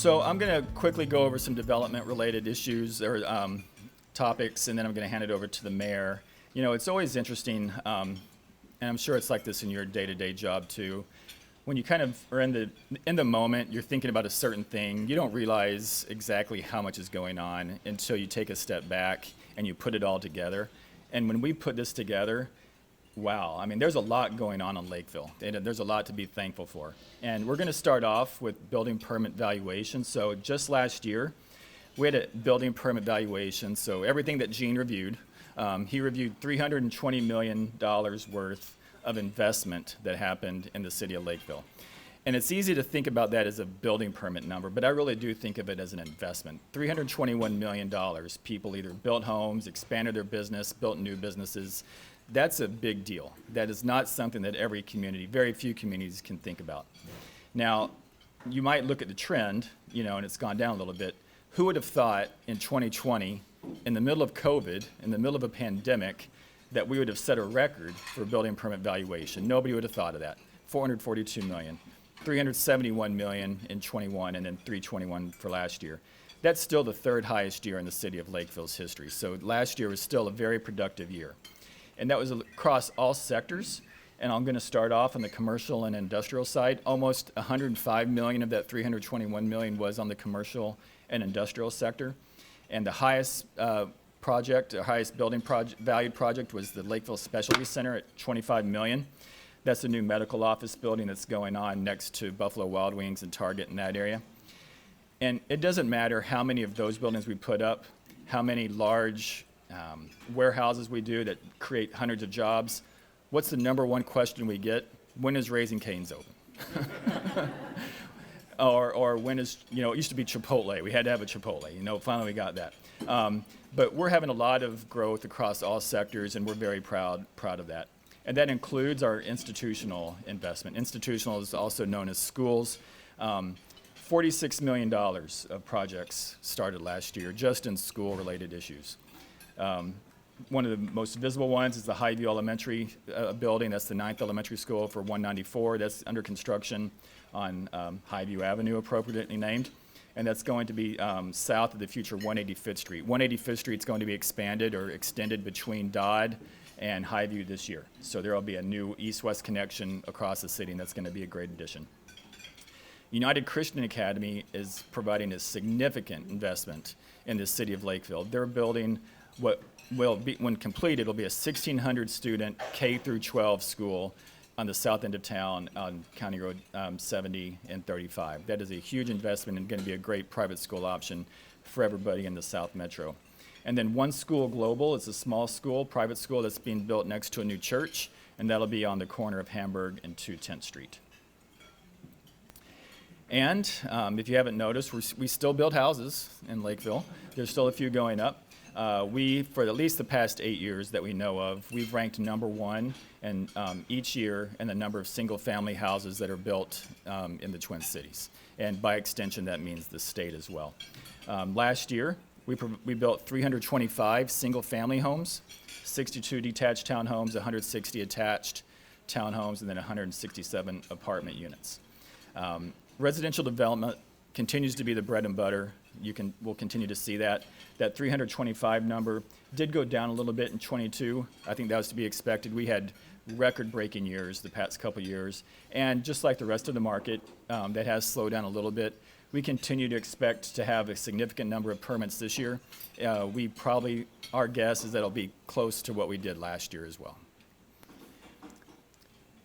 So I'm going to quickly go over some development-related issues or topics, and then I'm going to hand it over to the mayor. You know, it's always interesting, and I'm sure it's like this in your day-to-day job too. When you kind of are in the moment, you're thinking about a certain thing, you don't realize exactly how much is going on until you take a step back and you put it all together. And when we put this together, wow, I mean, there's a lot going on in Lakeville. There's a lot to be thankful for. And we're going to start off with building permit valuation. So just last year, we had a building permit valuation. So everything that Gene reviewed, he reviewed $320 million worth of investment that happened in the city of Lakeville. And it's easy to think about that as a building permit number, but I really do think of it as an investment. $321 million. People either built homes, expanded their business, built new businesses. That's a big deal. That is not something that every community, very few communities can think about. Now, you might look at the trend, you know, and it's gone down a little bit. Who would have thought in 2020, in the middle of COVID, in the middle of a pandemic, that we would have set a record for building permit valuation? Nobody would have thought of that. 442 million, 371 million in 21, and then 321 for last year. That's still the third highest year in the city of Lakeville's history. So last year was still a very productive year. And that was across all sectors. And I'm going to start off on the commercial and industrial side. Almost 105 million of that 321 million was on the commercial and industrial sector. And the highest project, or highest building valued project was the Lakeville Specialty Center at 25 million. That's a new medical office building that's going on next to Buffalo Wild Wings and Target in that area. And it doesn't matter how many of those buildings we put up, how many large warehouses we do that create hundreds of jobs. What's the number one question we get? When is Raising Cane's open? or when is, you know, it used to be Chipotle. We had to have a Chipotle. You know, finally we got that. But we're having a lot of growth across all sectors, and we're very proud of that. And that includes our institutional investment. Institutional is also known as schools. $46 million of projects started last year just in school-related issues. One of the most visible ones is the Highview Elementary building. That's the 9th elementary school for 194. That's under construction on Highview Avenue, appropriately named. And that's going to be south of the future 185th Street. 185th Street is going to be expanded or extended between Dodd and Highview this year. So there will be a new east-west connection across the city, and that's going to be a great addition. United Christian Academy is providing a significant investment in the city of Lakeville. They're building what will be, when complete, it'll be a 1,600 student K through 12 school on the south end of town on County Road 70 and 35. That is a huge investment and going to be a great private school option for everybody in the South Metro. And then One School Global, it's a small school, private school that's being built next to a new church, and that'll be on the corner of Hamburg and 210th Street. And if you haven't noticed, we still build houses in Lakeville. There's still a few going up. We, for at least the past 8 years that we know of, we've ranked number one and each year in the number of single-family houses that are built in the Twin Cities. And by extension, that means the state as well. Last year, we built 325 single-family homes, 62 detached townhomes, 160 attached townhomes, and then 167 apartment units. Residential development continues to be the bread and butter. We'll continue to see that. That 325 number did go down a little bit in 22. I think that was to be expected. We had record-breaking years the past couple years. And just like the rest of the market, that has slowed down a little bit. We continue to expect to have a significant number of permits this year. Our guess is that it'll be close to what we did last year as well.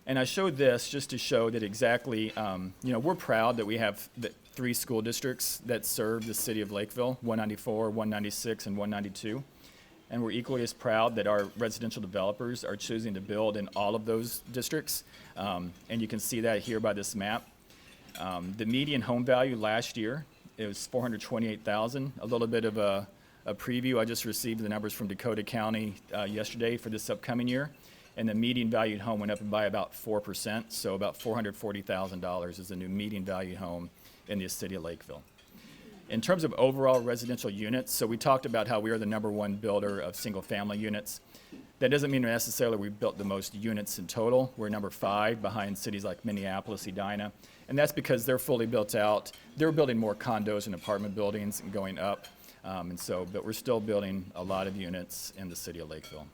And I showed this just to show that exactly, we're proud that we have the 3 school districts that serve the city of Lakeville, 194, 196, and 192. And we're equally as proud that our residential developers are choosing to build in all of those districts. And you can see that here by this map. The median home value last year, it was $428,000. A little bit of a preview. I just received the numbers from Dakota County yesterday for this upcoming year. And the median valued home went up by about 4%, so about $440,000 is the new median valued home in the city of Lakeville. In terms of overall residential units, so we talked about how we are the #1 builder of single-family units. That doesn't mean necessarily we built the most units in total. We're #5 behind cities like Minneapolis, Edina, and that's because they're fully built out. They're building more condos and apartment buildings and going up, but we're still building a lot of units in the city of Lakeville.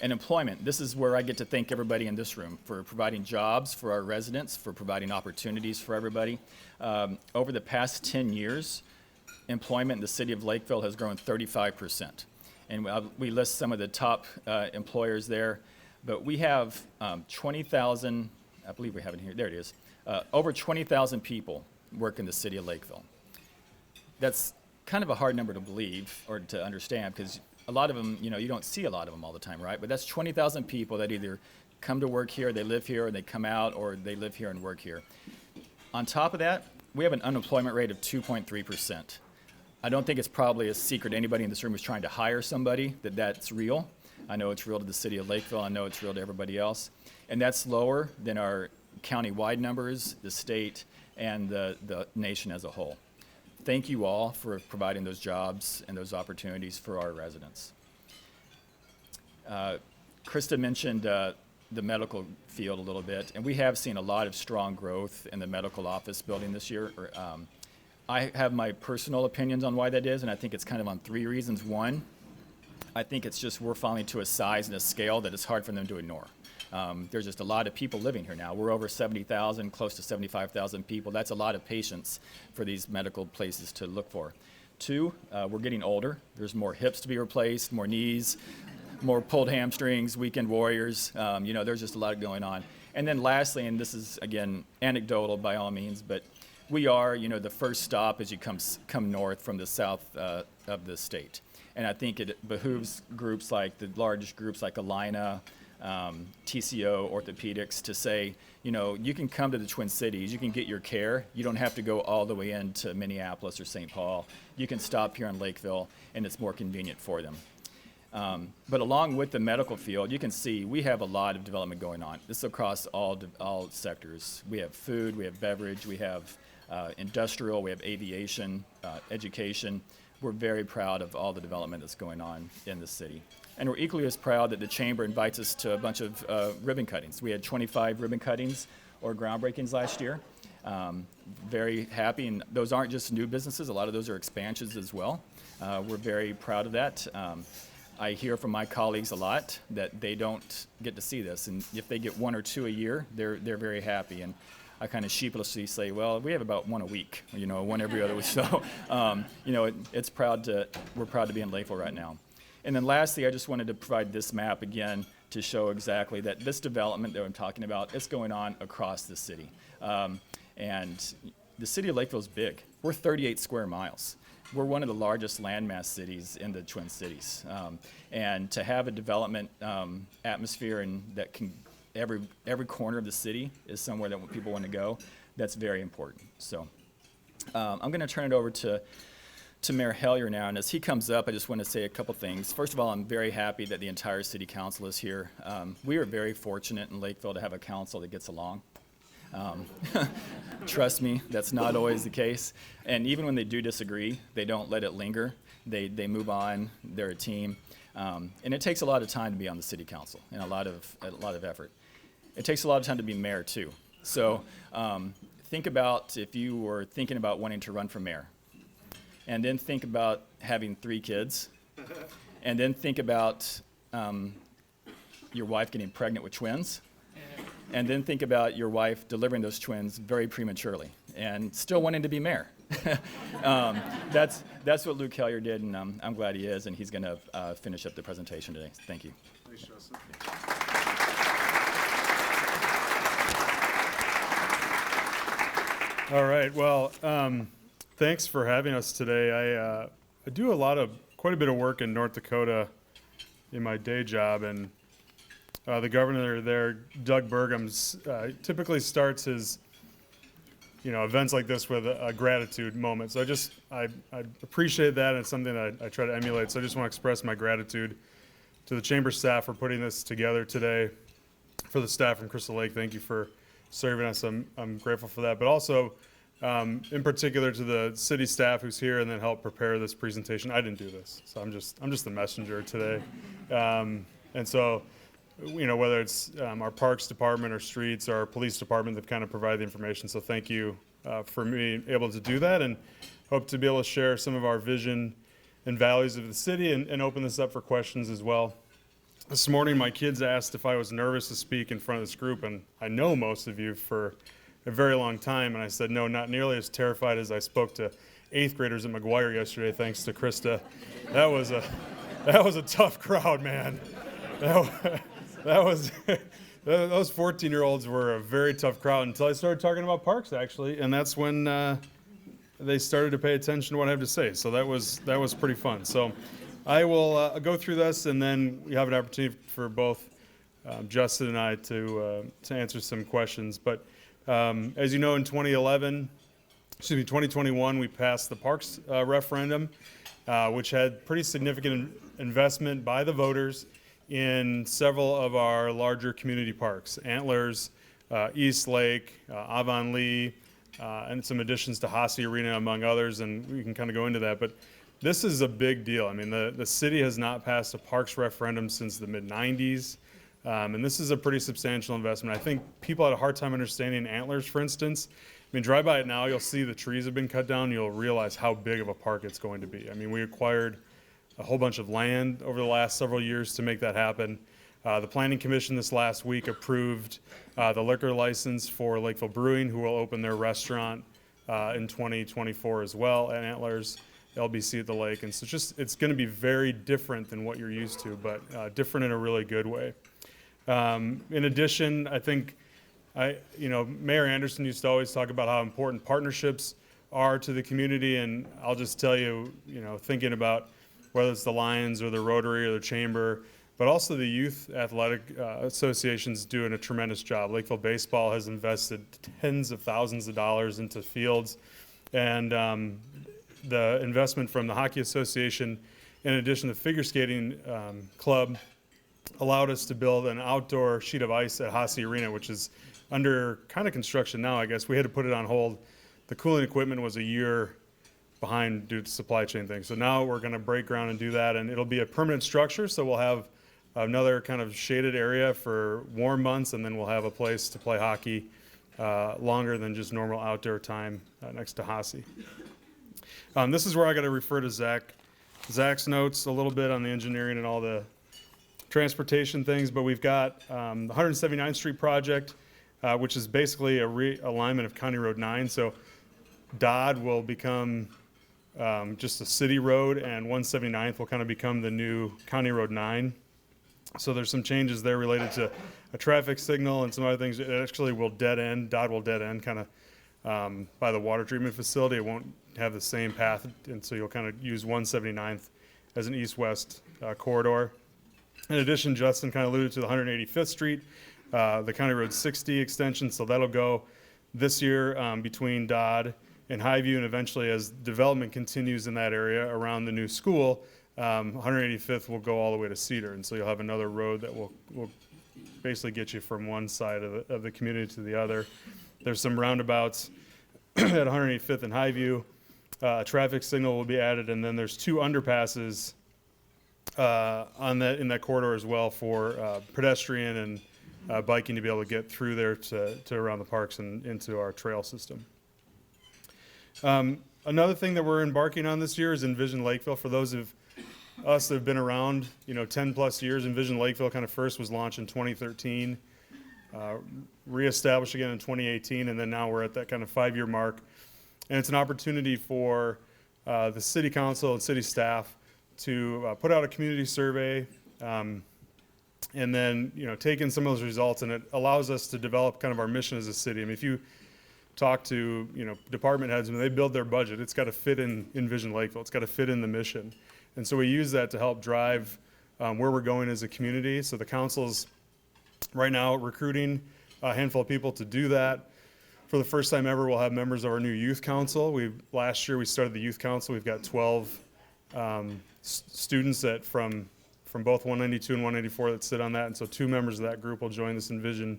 And employment, this is where I get to thank everybody in this room for providing jobs for our residents, for providing opportunities for everybody. Over the past 10 years, employment in the city of Lakeville has grown 35%. And we list some of the top employers there, but we have 20,000, I believe we have it here, there it is, over 20,000 people work in the city of Lakeville. That's kind of a hard number to believe or to understand, because a lot of them, you don't see a lot of them all the time, right? But that's 20,000 people that either come to work here, they live here, or they come out, or they live here and work here. On top of that, we have an unemployment rate of 2.3%. I don't think it's probably a secret to anybody in this room who's trying to hire somebody that's real. I know it's real to the city of Lakeville. I know it's real to everybody else. And that's lower than our county-wide numbers, the state, and the nation as a whole. Thank you all for providing those jobs and those opportunities for our residents. Krista mentioned the medical field a little bit, and we have seen a lot of strong growth in the medical office building this year. I have my personal opinions on why that is, and I think it's kind of on 3 reasons. One, I think it's just we're finally to a size and a scale that it's hard for them to ignore. There's just a lot of people living here now. We're over 70,000, close to 75,000 people. That's a lot of patients for these medical places to look for. 2, we're getting older. There's more hips to be replaced, more knees, more pulled hamstrings, weekend warriors. There's just a lot going on. And then lastly, and this is, again, anecdotal by all means, but we are, the first stop as you come north from the south of the state. And I think it behooves groups like the large groups like Alina, TCO, orthopedics to say, you can come to the Twin Cities, you can get your care, you don't have to go all the way into Minneapolis or St. Paul. You can stop here in Lakeville, and it's more convenient for them. But along with the medical field, you can see we have a lot of development going on. This is across all sectors. We have food, we have beverage, we have industrial, we have aviation, education. We're very proud of all the development that's going on in the city. And we're equally as proud that the Chamber invites us to a bunch of ribbon cuttings. We had 25 ribbon cuttings or groundbreakings last year. Very happy, and those aren't just new businesses. A lot of those are expansions as well. We're very proud of that. I hear from my colleagues a lot that they don't get to see this, and if they get 1 or 2 a year, they're very happy. And I kind of sheepishly say, well, we have about 1 a week, 1 every other week. So, we're proud to be in Lakeville right now. And then lastly, I just wanted to provide this map again to show exactly that this development that I'm talking about is going on across the city. And the city of Lakeville is big. We're 38 square miles. We're one of the largest landmass cities in the Twin Cities. And to have a development atmosphere and that can every corner of the city is somewhere that people want to go, that's very important. So I'm going to turn it over to Mayor Hellier now, and as he comes up, I just want to say a couple things. First of all, I'm very happy that the entire city council is here. We are very fortunate in Lakeville to have a council that gets along. Trust me, that's not always the case. And even when they do disagree, they don't let it linger. They move on. They're a team. And it takes a lot of time to be on the city council and a lot of effort. It takes a lot of time to be mayor too. So think about if you were thinking about wanting to run for mayor. And then think about having 3 kids. And then think about your wife getting pregnant with twins. And then think about your wife delivering those twins very prematurely and still wanting to be mayor. That's what Luke Hellier did, and I'm glad he is, and he's going to finish up the presentation today. Thank you. Thanks, Joseph. All right. Well, thanks for having us today. I do quite a bit of work in North Dakota in my day job, and the governor there, Doug Burgums, typically starts his events like this with a gratitude moment. So I appreciate that, and it's something that I try to emulate. So I just want to express my gratitude to the chamber staff for putting this together today. For the staff from Crystal Lake, thank you for serving us. I'm grateful for that. But also in particular to the city staff who's here and then helped prepare this presentation. I didn't do this, so I'm just the messenger today. And so, whether it's our parks department or streets or our police department that kind of provide the information. So thank you for me able to do that, and hope to be able to share some of our vision and values of the city and open this up for questions as well. This morning, my kids asked if I was nervous to speak in front of this group, and I know most of you for a very long time, and I said, no, not nearly as terrified as I spoke to 8th graders at McGuire yesterday, thanks to Krista. That was a tough crowd, man. Those 14-year-olds were a very tough crowd until I started talking about parks, actually, and that's when they started to pay attention to what I have to say. So that was pretty fun. So I will go through this, and then we have an opportunity for both Justin and I to answer some questions. But as you know, in 2021, we passed the parks referendum, which had pretty significant investment by the voters in several of our larger community parks: Antlers, East Lake, Avonlea, and some additions to Hasse Arena, among others, and we can kind of go into that. But this is a big deal. I mean, the city has not passed a parks referendum since the mid-'90s, and this is a pretty substantial investment. I think people had a hard time understanding Antlers, for instance. I mean, drive by it now, you'll see the trees have been cut down, you'll realize how big of a park it's going to be. I mean, we acquired a whole bunch of land over the last several years to make that happen. The Planning Commission this last week approved the liquor license for Lakeville Brewing, who will open their restaurant in 2024 as well at Antlers, LBC at the lake. And so it's going to be very different than what you're used to, but different in a really good way. In addition, I think, Mayor Anderson used to always talk about how important partnerships are to the community, and I'll just tell you, thinking about whether it's the Lions or the Rotary or the Chamber, but also the youth athletic associations doing a tremendous job. Lakeville Baseball has invested tens of thousands of dollars into fields, and the investment from the Hockey Association, in addition to the figure skating club, allowed us to build an outdoor sheet of ice at Hasse Arena, which is under kind of construction now, I guess. We had to put it on hold. The cooling equipment was a year behind due to supply chain things. So now we're going to break ground and do that, and it'll be a permanent structure, so we'll have another kind of shaded area for warm months, and then we'll have a place to play hockey longer than just normal outdoor time next to Hasse. This is where I got to refer to Zach. Zach's notes a little bit on the engineering and all the transportation things, but we've got the 179th Street project, which is basically a realignment of County Road 9. So Dodd will become just a city road, and 179th will kind of become the new County Road 9. So there's some changes there related to a traffic signal and some other things. It actually will dead end. Dodd will dead end kind of by the water treatment facility. It won't have the same path, and so you'll kind of use 179th as an east-west corridor. In addition, Justin kind of alluded to the 185th Street, the County Road 60 extension, so that'll go this year between Dodd and Highview, and eventually as development continues in that area around the new school, 185th will go all the way to Cedar, and so you'll have another road that will basically get you from one side of the community to the other. There's some roundabouts at 185th and Highview. Traffic signal will be added, and then there's 2 underpasses in that corridor as well for pedestrian and biking to be able to get through there to around the parks and into our trail system. Another thing that we're embarking on this year is Envision Lakeville. For those of us that have been around, 10 plus years, Envision Lakeville kind of first was launched in 2013, reestablished again in 2018, and then now we're at that kind of 5-year mark. And it's an opportunity for the city council and city staff to put out a community survey, and then take in some of those results, and it allows us to develop kind of our mission as a city. I mean, if you talk to department heads, when they build their budget, it's got to fit in Envision Lakeville. It's got to fit in the mission, and so we use that to help drive where we're going as a community. So the council's right now recruiting a handful of people to do that. For the first time ever, we'll have members of our new youth council. Last year we started the youth council. We've got 12 students that from both 192 and 184 that sit on that, and so 2 members of that group will join this Envision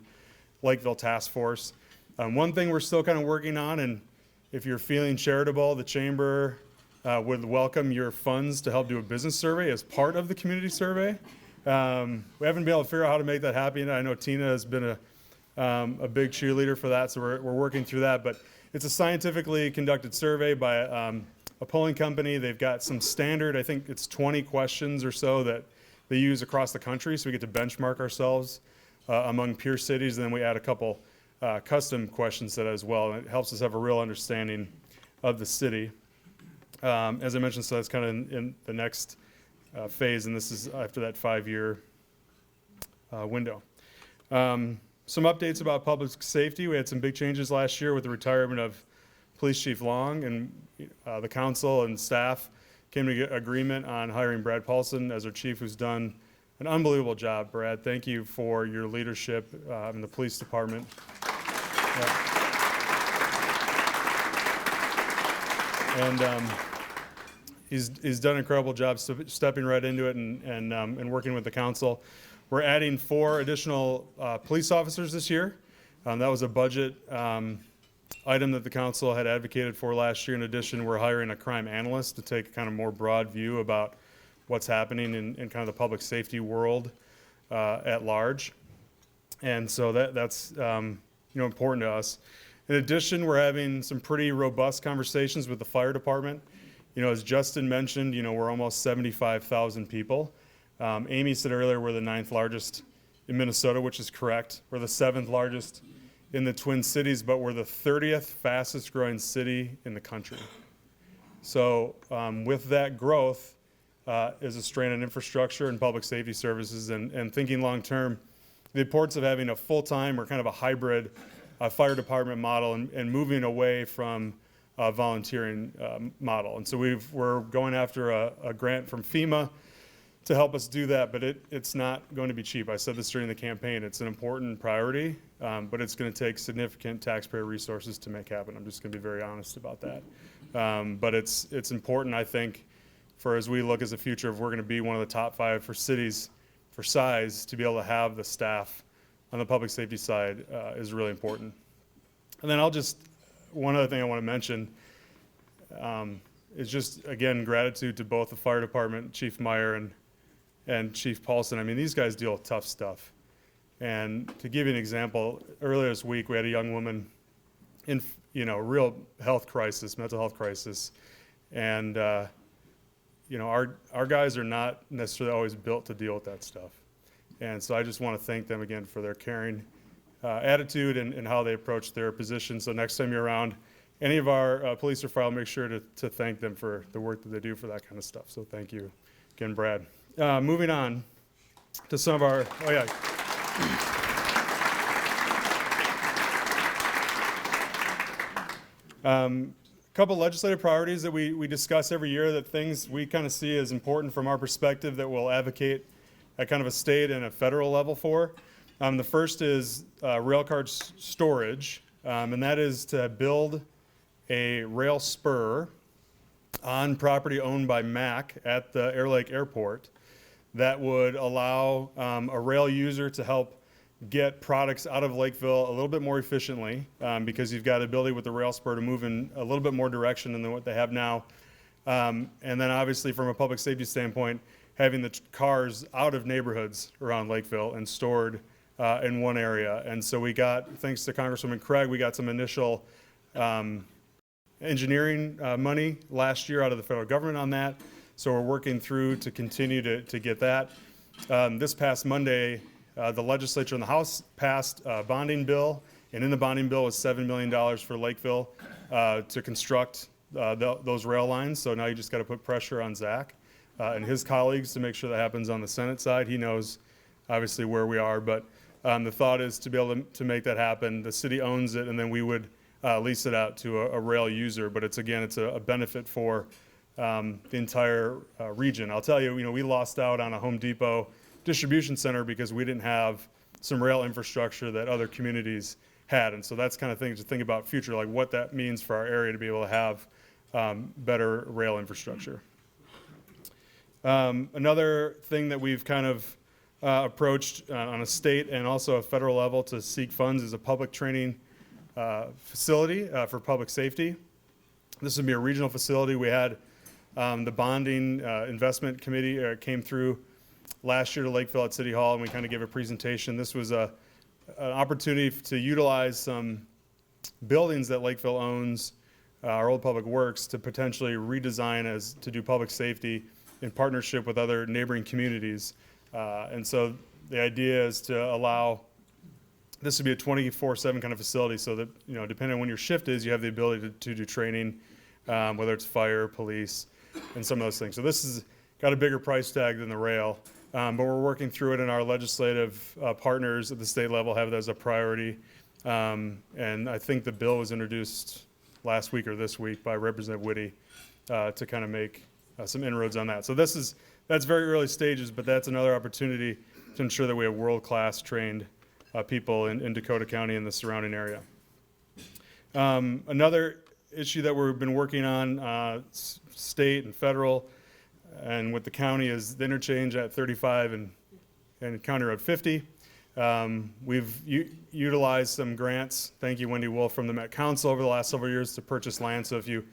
Lakeville task force. One thing we're still kind of working on, and if you're feeling charitable, the chamber would welcome your funds to help do a business survey as part of the community survey. We haven't been able to figure out how to make that happen. I know Tina has been a big cheerleader for that, so we're working through that. But it's a scientifically conducted survey by a polling company. They've got some standard, I think it's 20 questions or so that they use across the country, so we get to benchmark ourselves among peer cities, and then we add a couple custom questions to that as well, and it helps us have a real understanding of the city. As I mentioned, so that's kind of in the next phase, and this is after that 5-year window. Some updates about public safety. We had some big changes last year with the retirement of Police Chief Long, and the council and staff came to agreement on hiring Brad Paulson as our chief, who's done an unbelievable job. Brad, thank you for your leadership in the police department. And he's done an incredible job stepping right into it and working with the council. We're adding 4 additional police officers this year. That was a budget item that the council had advocated for last year. In addition, we're hiring a crime analyst to take a kind of more broad view about what's happening in kind of the public safety world at large. And so that's important to us. In addition, we're having some pretty robust conversations with the fire department. As Justin mentioned, we're almost 75,000 people. Amy said earlier we're the 9th largest in Minnesota, which is correct. We're the 7th largest in the Twin Cities, but we're the 30th fastest growing city in the country. So with that growth is a strain on infrastructure and public safety services, and thinking long term, the importance of having a full-time or kind of a hybrid fire department model and moving away from a volunteering model. And so we're going after a grant from FEMA to help us do that, but it's not going to be cheap. I said this during the campaign. It's an important priority, but it's going to take significant taxpayer resources to make happen. I'm just going to be very honest about that. But it's important, I think, for as we look as a future, if we're going to be one of the top 5 for cities for size, to be able to have the staff on the public safety side is really important. And then one other thing I want to mention is just, again, gratitude to both the fire department, Chief Meyer and Chief Paulson. I mean, these guys deal with tough stuff. And to give you an example, earlier this week we had a young woman in real health crisis, mental health crisis, and our guys are not necessarily always built to deal with that stuff. And so I just want to thank them again for their caring attitude and how they approach their position. So next time you're around any of our police or fire, make sure to thank them for the work that they do for that kind of stuff. So thank you again, Brad. Moving on to some of our, couple legislative priorities that we discuss every year, that things we kind of see as important from our perspective that we'll advocate at kind of a state and a federal level for. The first is rail car storage, and that is to build a rail spur on property owned by MAC at the Air Lake Airport that would allow a rail user to help get products out of Lakeville a little bit more efficiently, because you've got ability with the rail spur to move in a little bit more direction than what they have now. And then obviously from a public safety standpoint, having the cars out of neighborhoods around Lakeville and stored in one area. And so we got, thanks to Congresswoman Craig, we got some initial engineering money last year out of the federal government on that. So we're working through to continue to get that. This past Monday, the legislature in the House passed a bonding bill, and in the bonding bill was $7 million for Lakeville to construct those rail lines. So now you just got to put pressure on Zach and his colleagues to make sure that happens on the Senate side. He knows obviously where we are, but the thought is to be able to make that happen. The city owns it, and then we would lease it out to a rail user. But it's a benefit for the entire region. I'll tell you, we lost out on a Home Depot distribution center because we didn't have some rail infrastructure that other communities had. And so that's kind of things to think about future, like what that means for our area to be able to have better rail infrastructure. Another thing that we've kind of approached on a state and also a federal level to seek funds is a public training facility for public safety. This would be a regional facility. We had the bonding investment committee came through last year to Lakeville at City Hall, and we kind of gave a presentation. This was an opportunity to utilize some buildings that Lakeville owns, our old public works, to potentially redesign to do public safety in partnership with other neighboring communities. And so the idea is to allow this to be a 24/7 kind of facility, so that, you know, depending on when your shift is, you have the ability to do training, whether it's fire, police, and some of those things. So this has got a bigger price tag than the rail, but we're working through it, and our legislative partners at the state level have it as a priority. And I think the bill was introduced last week or this week by Representative Whitty to kind of make some inroads on that. So that's very early stages, but that's another opportunity to ensure that we have world-class trained people in Dakota County and the surrounding area. Another issue that we've been working on, state and federal, and with the county, is the interchange at 35 and County Road 50. We've utilized some grants, thank you Wendy Wolf, from the Met Council over the last several years to purchase land. So if you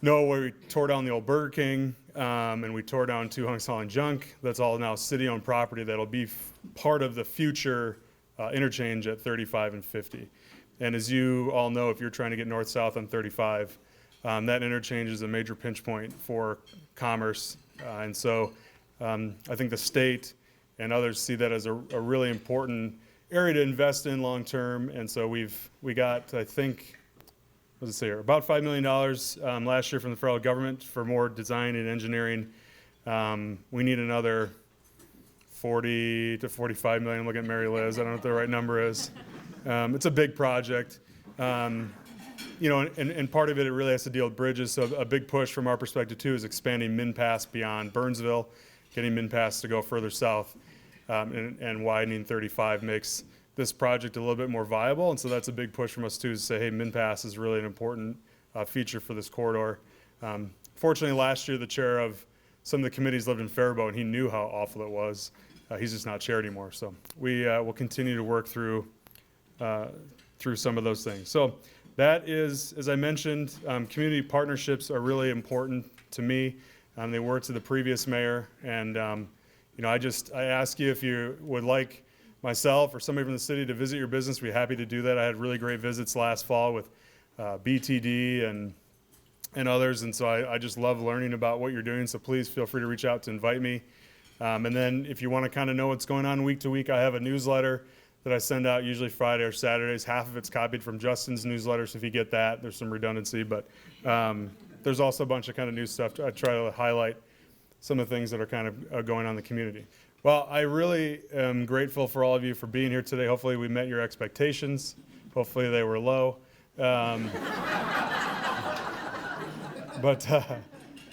know where we tore down the old Burger King, and we tore down 2 Hunks Hall and Junk, that's all now city-owned property that'll be part of the future interchange at 35 and 50. And as you all know, if you're trying to get north-south on 35, that interchange is a major pinch point for commerce. And so I think the state and others see that as a really important area to invest in long-term. And so we got, I think, what does it say here, about $5 million last year from the federal government for more design and engineering. We need another 40 to 45 million. Look at Mary Liz. I don't know what the right number is. It's a big project. You know, and part of it really has to deal with bridges. So a big push from our perspective too is expanding MnPass beyond Burnsville, getting MnPass to go further south, and widening 35 makes this project a little bit more viable. And so that's a big push from us too, to say, hey, MnPass is really an important feature for this corridor. Fortunately, last year the chair of some of the committees lived in Faribault, and he knew how awful it was. He's just not chair anymore. So we will continue to work through some of those things. So that is, as I mentioned, community partnerships are really important to me. They were to the previous mayor, and you know, I ask you if you would like myself or somebody from the city to visit your business. We'd be happy to do that. I had really great visits last fall with BTD and others, and so I just love learning about what you're doing. So please feel free to reach out to invite me. And then if you want to kind of know what's going on week to week, I have a newsletter that I send out usually Friday or Saturdays. Half of it's copied from Justin's newsletter, so if you get that, there's some redundancy, but there's also a bunch of kind of new stuff. I try to highlight some of the things that are kind of going on in the community. Well, I really am grateful for all of you for being here today. Hopefully we met your expectations. Hopefully they were low. But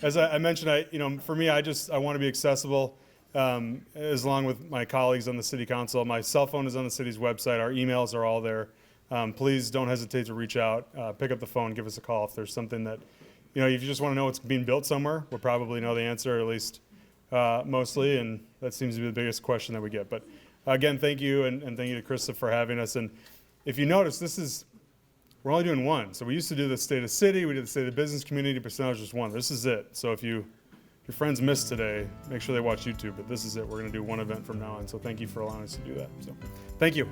as I mentioned, for me, I want to be accessible, as long with my colleagues on the city council. My cell phone is on the city's website. Our emails are all there. Please don't hesitate to reach out, pick up the phone, give us a call if there's something that, if you just want to know what's being built somewhere. We'll probably know the answer, or at least mostly, and that seems to be the biggest question that we get. But again, thank you, and thank you to Krista for having us. And if you notice, we're only doing one. So we used to do the state of city, we did the state of business community, but now it's just one. This is it. So if your friends missed today, make sure they watch YouTube, but this is it. We're going to do one event from now on. So thank you for allowing us to do that. So thank you.